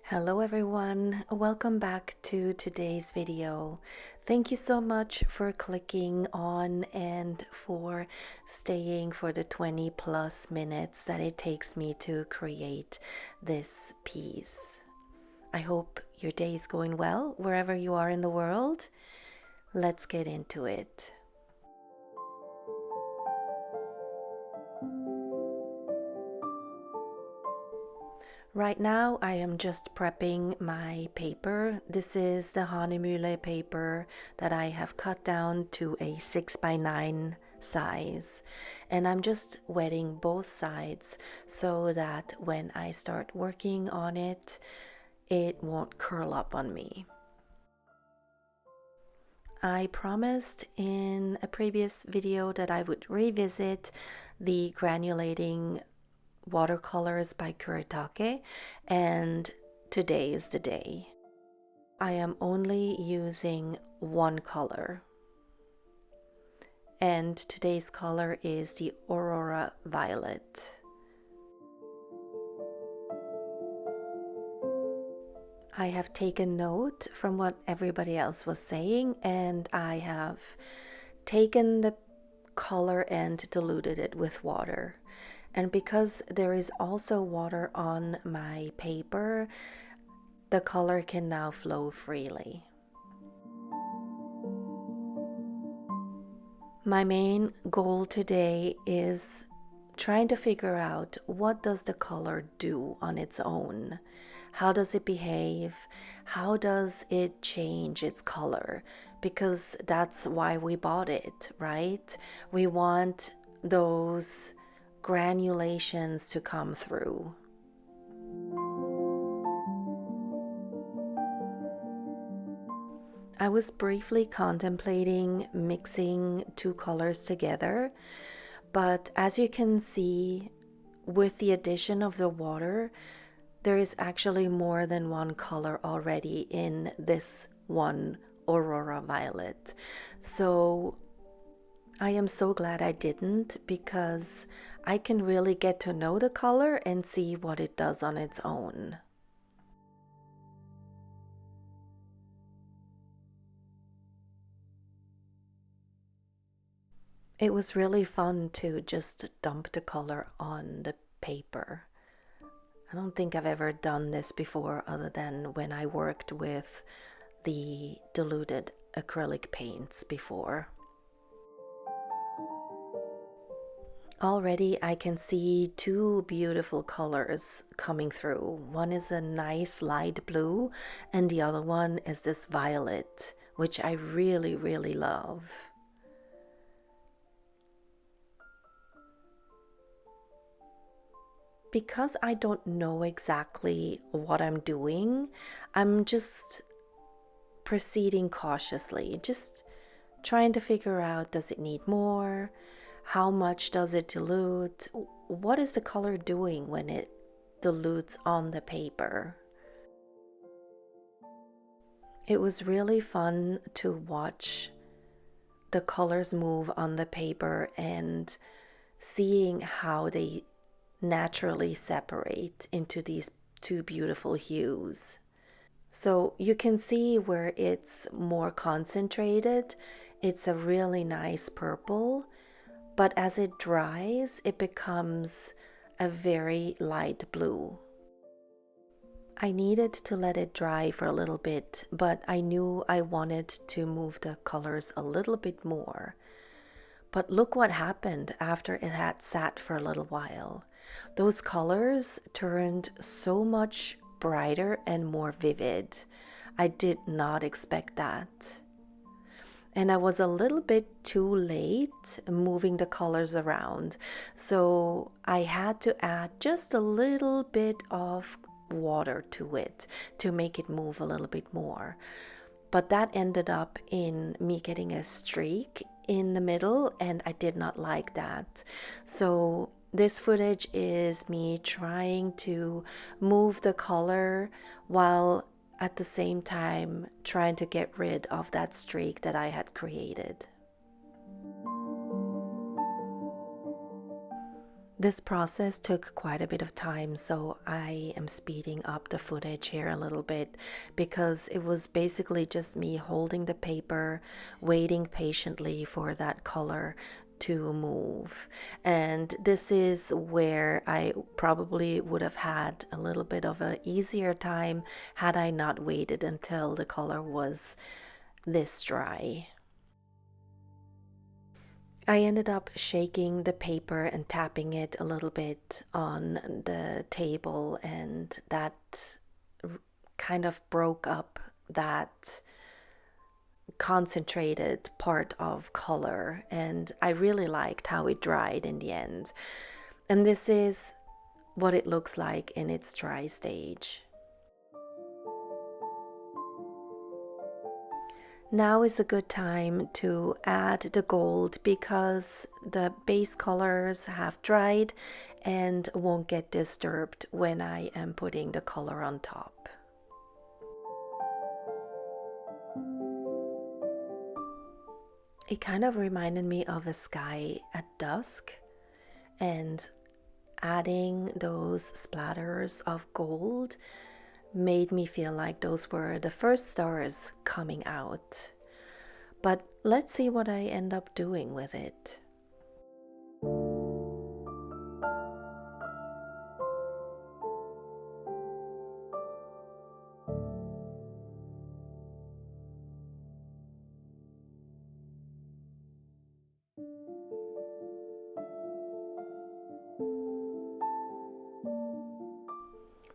Hello everyone, welcome back to today's video. Thank you so much for clicking on and for staying for the 20 plus minutes that it takes me to create this piece. I hope your day is going well wherever you are in the world. Let's get into it. Right now I am just prepping my paper. This is the Hahnemühle paper that I have cut down to a 6x9 size, and I'm just wetting both sides so that when I start working on it, it won't curl up on me. I promised in a previous video that I would revisit the granulating watercolors by Kuretake, and today is the day. I am only using one color, and today's color is the Aurora Violet. I have taken note from what everybody else was saying, and I have taken the color and diluted it with water. And because there is also water on my paper, the color can now flow freely. My main goal today is trying to figure out what does the color do on its own. How does it behave? How does it change its color? Because that's why we bought it, right? We want those granulations to come through. I was briefly contemplating mixing two colors together, but as you can see, with the addition of the water, there is actually more than one color already in this one Aurora Violet. So I am so glad I didn't, because I can really get to know the color and see what it does on its own. It was really fun to just dump the color on the paper. I don't think I've ever done this before other than when I worked with the diluted acrylic paints before. Already I can see two beautiful colors coming through. One is a nice light blue and the other one is this violet, which I really, really love. Because I don't know exactly what I'm doing, I'm just proceeding cautiously, just trying to figure out, does it need more? How much does it dilute? What is the color doing when it dilutes on the paper? It was really fun to watch the colors move on the paper and seeing how they naturally separate into these two beautiful hues. So you can see where it's more concentrated, it's a really nice purple, but as it dries, it becomes a very light blue. I needed to let it dry for a little bit, but I knew I wanted to move the colors a little bit more. But look what happened after it had sat for a little while. Those colors turned so much brighter and more vivid. I did not expect that. And I was a little bit too late moving the colors around, so I had to add just a little bit of water to it to make it move a little bit more. But that ended up in me getting a streak in the middle, and I did not like that. So this footage is me trying to move the color while at the same time trying to get rid of that streak that I had created. This process took quite a bit of time, so I am speeding up the footage here a little bit because it was basically just me holding the paper, waiting patiently for that color to move. And this is where I probably would have had a little bit of an easier time had I not waited until the color was this dry. I ended up shaking the paper and tapping it a little bit on the table, and that kind of broke up that concentrated part of color, and I really liked how it dried in the end. And this is what it looks like in its dry stage. Now is a good time to add the gold because the base colors have dried and won't get disturbed when I am putting the color on top. It kind of reminded me of a sky at dusk, and adding those splatters of gold made me feel like those were the first stars coming out. But let's see what I end up doing with it.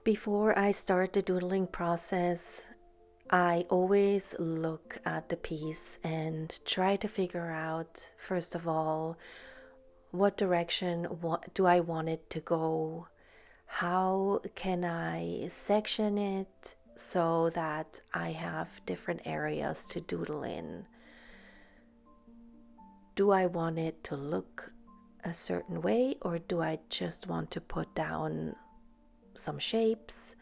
Before I start the doodling process, I always look at the piece and try to figure out, first of all, what direction do I want it to go? How can I section it so that I have different areas to doodle in? Do I want it to look a certain way, or do I just want to put down some shapes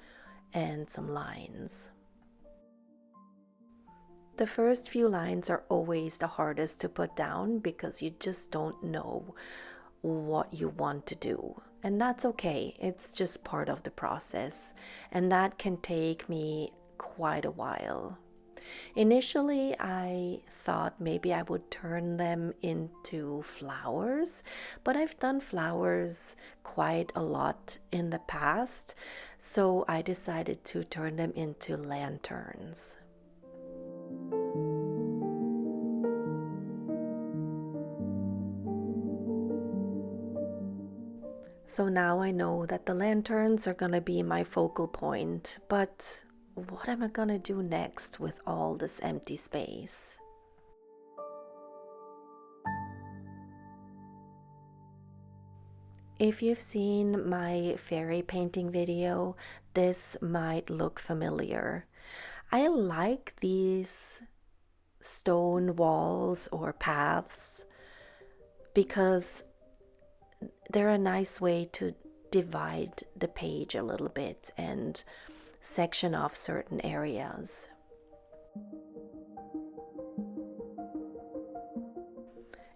and some lines? The first few lines are always the hardest to put down because you just don't know what you want to do. And that's okay, it's just part of the process. And that can take me quite a while. Initially, I thought maybe I would turn them into flowers, but I've done flowers quite a lot in the past, so I decided to turn them into lanterns. So now I know that the lanterns are gonna be my focal point, but what am I gonna do next with all this empty space? If you've seen my fairy painting video, this might look familiar. I like these stone walls or paths because they're a nice way to divide the page a little bit and section off certain areas.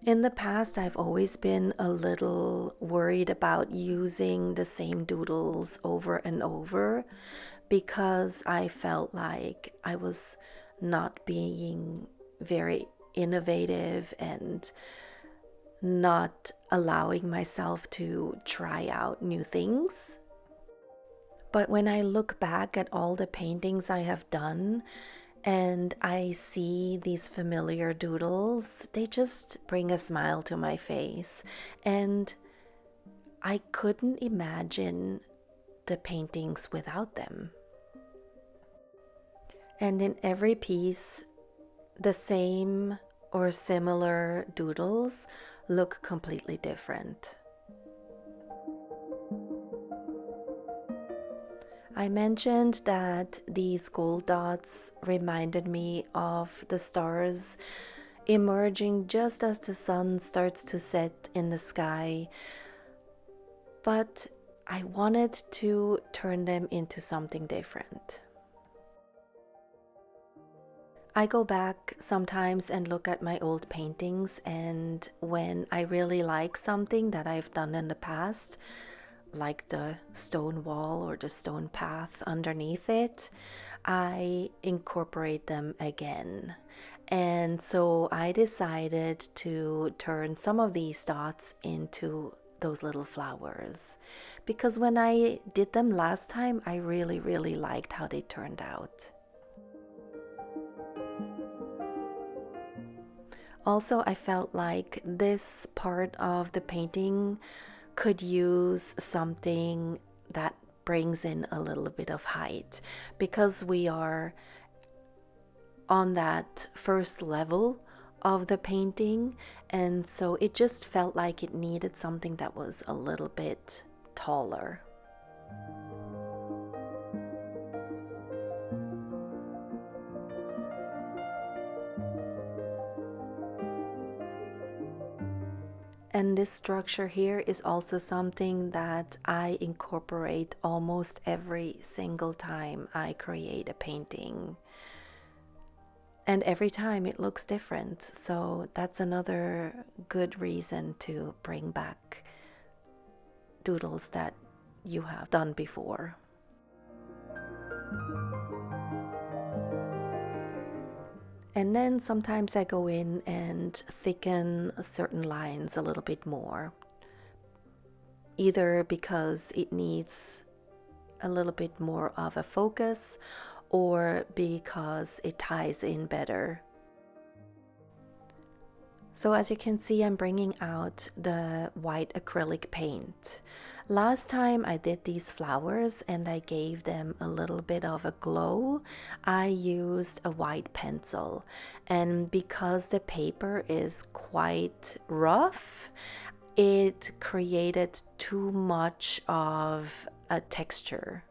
In the past, I've always been a little worried about using the same doodles over and over because I felt like I was not being very innovative and not allowing myself to try out new things. But when I look back at all the paintings I have done and I see these familiar doodles, they just bring a smile to my face. And I couldn't imagine the paintings without them. And in every piece, the same or similar doodles look completely different. I mentioned that these gold dots reminded me of the stars emerging just as the sun starts to set in the sky, but I wanted to turn them into something different. I go back sometimes and look at my old paintings, and when I really like something that I've done in the past, like the stone wall or the stone path underneath it, I incorporate them again. And so I decided to turn some of these dots into those little flowers, because when I did them last time, I really liked how they turned out. Also, I felt like this part of the painting could use something that brings in a little bit of height, because we are on that first level of the painting, and so it just felt like it needed something that was a little bit taller. And this structure here is also something that I incorporate almost every single time I create a painting. And every time it looks different. So that's another good reason to bring back doodles that you have done before. And then sometimes I go in and thicken certain lines a little bit more, either because it needs a little bit more of a focus or because it ties in better. So as you can see, I'm bringing out the white acrylic paint. Last time I did these flowers and I gave them a little bit of a glow, I used a white pencil. And because the paper is quite rough, it created too much of a texture.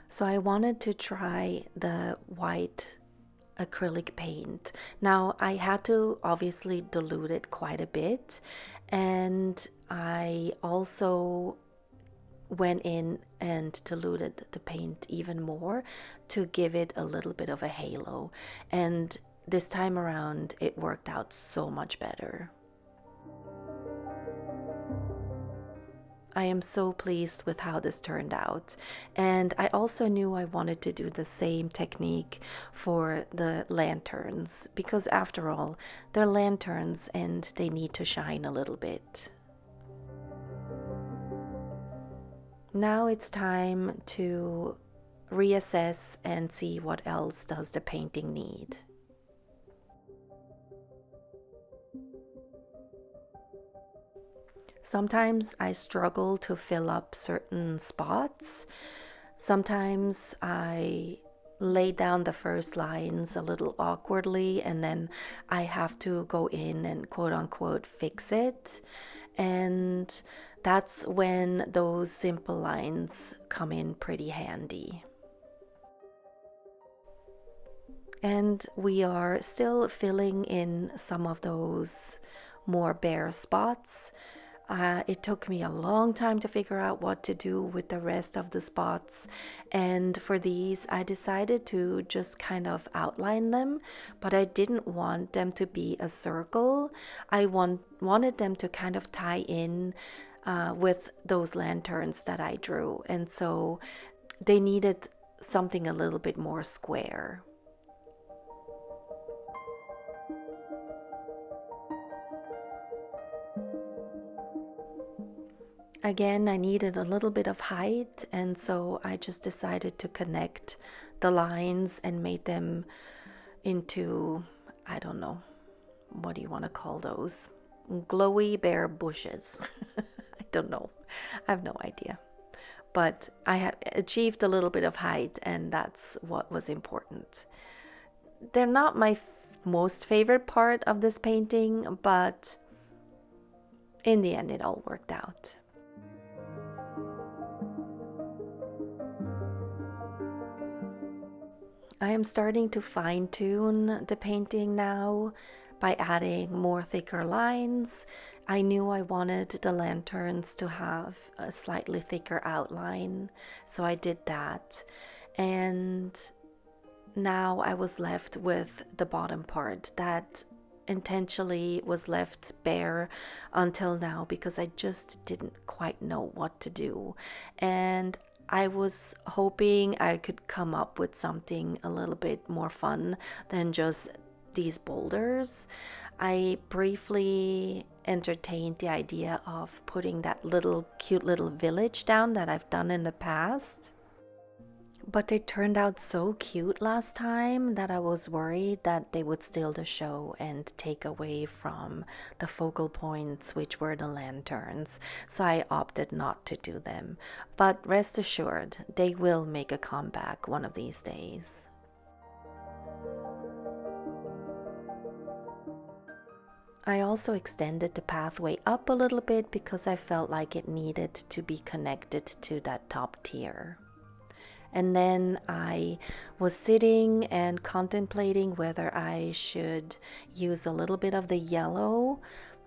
So I wanted to try the white acrylic paint. Now I had to obviously dilute it quite a bit, and I also went in and diluted the paint even more to give it a little bit of a halo, and this time around it worked out so much better. I am so pleased with how this turned out, and I also knew I wanted to do the same technique for the lanterns, because after all, they're lanterns and they need to shine a little bit. Now it's time to reassess and see what else does the painting need. Sometimes I struggle to fill up certain spots. Sometimes I lay down the first lines a little awkwardly, and then I have to go in and quote unquote fix it. And that's when those simple lines come in pretty handy. And we are still filling in some of those more bare spots. It took me a long time to figure out what to do with the rest of the spots, and for these I decided to just kind of outline them, but I didn't want them to be a circle. I wanted them to kind of tie in with those lanterns that I drew, and so they needed something a little bit more square. Again, I needed a little bit of height, and so I just decided to connect the lines and made them into, I don't know, what do you want to call those? Glowy bare bushes. I don't know. I have no idea. But I have achieved a little bit of height, and that's what was important. They're not my most favorite part of this painting, but in the end it all worked out. I am starting to fine-tune the painting now by adding more thicker lines. I knew I wanted the lanterns to have a slightly thicker outline, so I did that. And now I was left with the bottom part that intentionally was left bare until now because I just didn't quite know what to do. And I was hoping I could come up with something a little bit more fun than just these boulders. I briefly entertained the idea of putting that little cute little village down that I've done in the past. But they turned out so cute last time that I was worried that they would steal the show and take away from the focal points, which were the lanterns. So I opted not to do them. But rest assured, they will make a comeback one of these days. I also extended the pathway up a little bit because I felt like it needed to be connected to that top tier. And then I was sitting and contemplating whether I should use a little bit of the yellow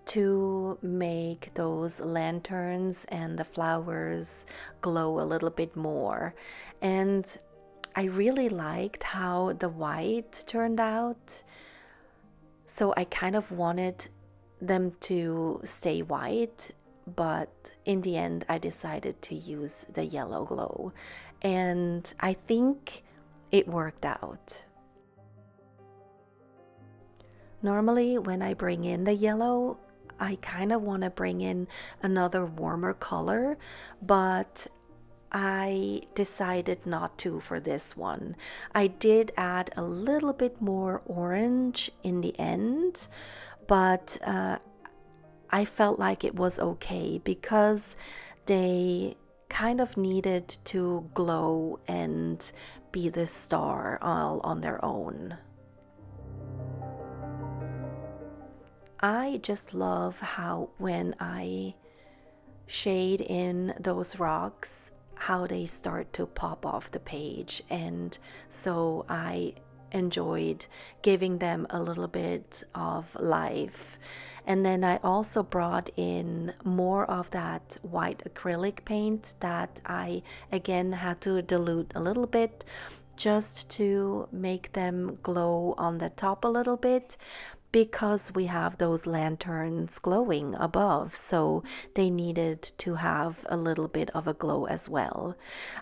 to make those lanterns and the flowers glow a little bit more. And I really liked how the white turned out. So I kind of wanted them to stay white, but in the end I decided to use the yellow glow. And I think it worked out. Normally when I bring in the yellow, I kind of want to bring in another warmer color, but I decided not to for this one. I did add a little bit more orange in the end, but I felt like it was okay because they kind of needed to glow and be the star all on their own. I just love how when I shade in those rocks, how they start to pop off the page, and so I enjoyed giving them a little bit of life. And then I also brought in more of that white acrylic paint that I again had to dilute a little bit just to make them glow on the top a little bit, because we have those lanterns glowing above, so they needed to have a little bit of a glow as well.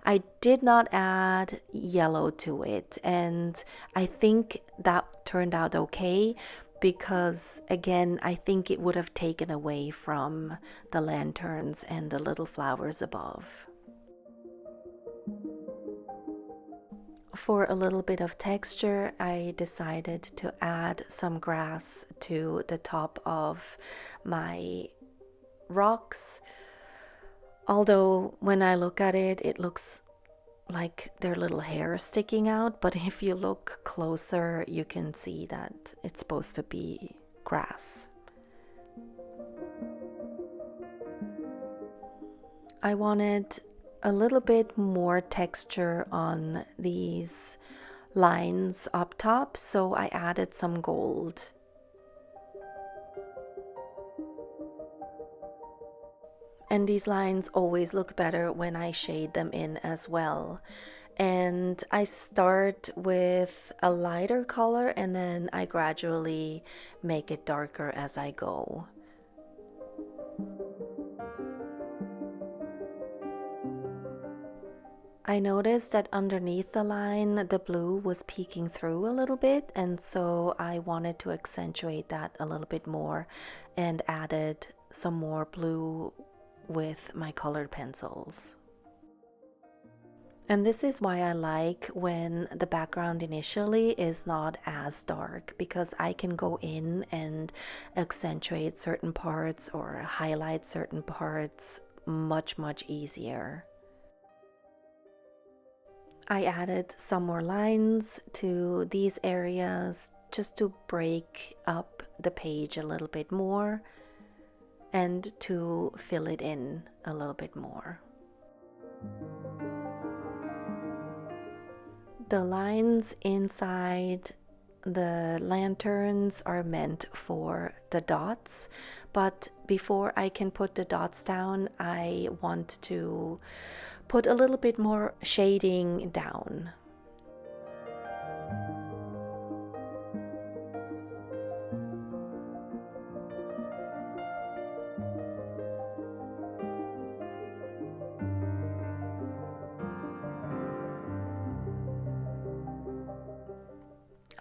I did not add yellow to it, and I think that turned out okay, because again, I think it would have taken away from the lanterns and the little flowers above. For a little bit of texture, I decided to add some grass to the top of my rocks. Although when I look at it, it looks like their little hair sticking out, but if you look closer, you can see that it's supposed to be grass. I wanted a little bit more texture on these lines up top, so I added some gold. And these lines always look better when I shade them in as well. And I start with a lighter color and then I gradually make it darker as I go. I noticed that underneath the line, the blue was peeking through a little bit, and so I wanted to accentuate that a little bit more and added some more blue with my colored pencils. And this is why I like when the background initially is not as dark, because I can go in and accentuate certain parts or highlight certain parts much easier. I added some more lines to these areas just to break up the page a little bit more and to fill it in a little bit more. The lines inside the lanterns are meant for the dots, but before I can put the dots down, I want to put a little bit more shading down.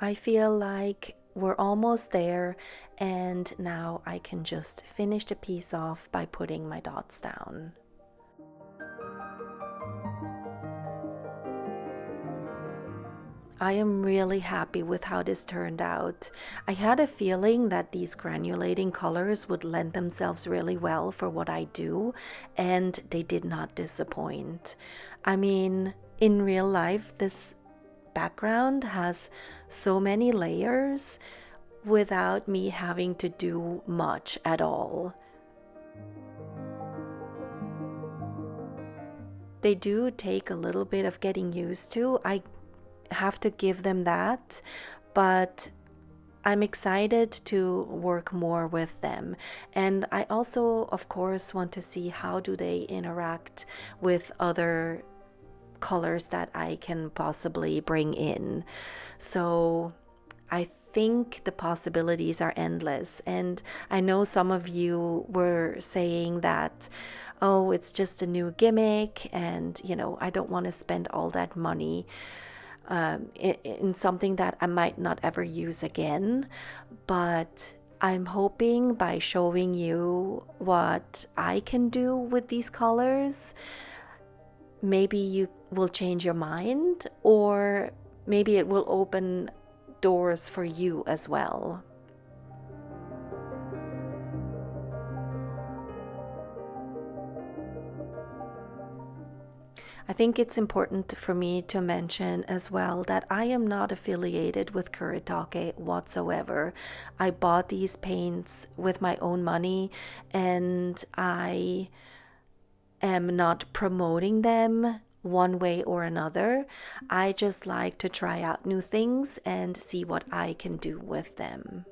I feel like we're almost there, and now I can just finish the piece off by putting my dots down. I am really happy with how this turned out. I had a feeling that these granulating colors would lend themselves really well for what I do, and they did not disappoint. I mean, in real life, this background has so many layers without me having to do much at all. They do take a little bit of getting used to. I have to give them that, but I'm excited to work more with them. And I also, of course, want to see how do they interact with other colors that I can possibly bring in. So I think the possibilities are endless. And I know some of you were saying that, oh, it's just a new gimmick, and I don't want to spend all that money in something that I might not ever use again. But I'm hoping by showing you what I can do with these colors, maybe you will change your mind, or maybe it will open doors for you as well. I think it's important for me to mention as well that I am not affiliated with Kuretake whatsoever. I bought these paints with my own money, and I am not promoting them one way or another. I just like to try out new things and see what I can do with them.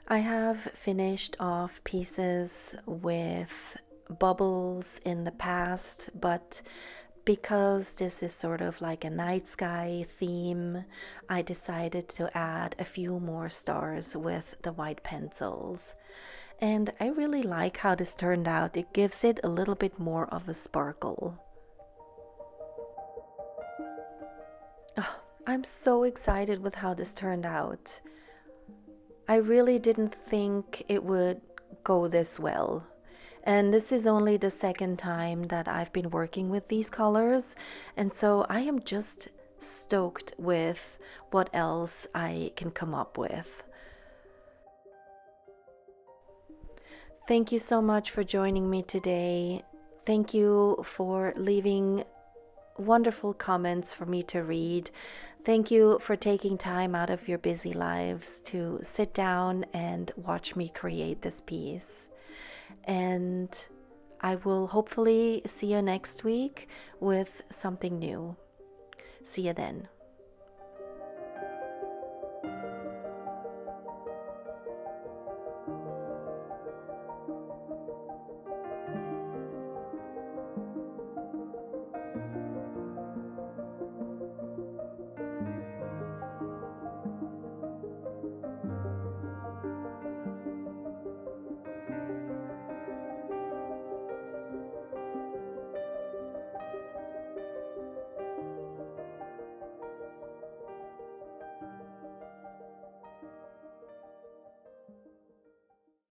I have finished off pieces with bubbles in the past, but because this is sort of like a night sky theme, I decided to add a few more stars with the white pencils. And I really like how this turned out. It gives it a little bit more of a sparkle. Oh, I'm so excited with how this turned out. I really didn't think it would go this well. And this is only the second time that I've been working with these colors, and so I am just stoked with what else I can come up with. Thank you so much for joining me today. Thank you for leaving wonderful comments for me to read. Thank you for taking time out of your busy lives to sit down and watch me create this piece. And I will hopefully see you next week with something new. See you then.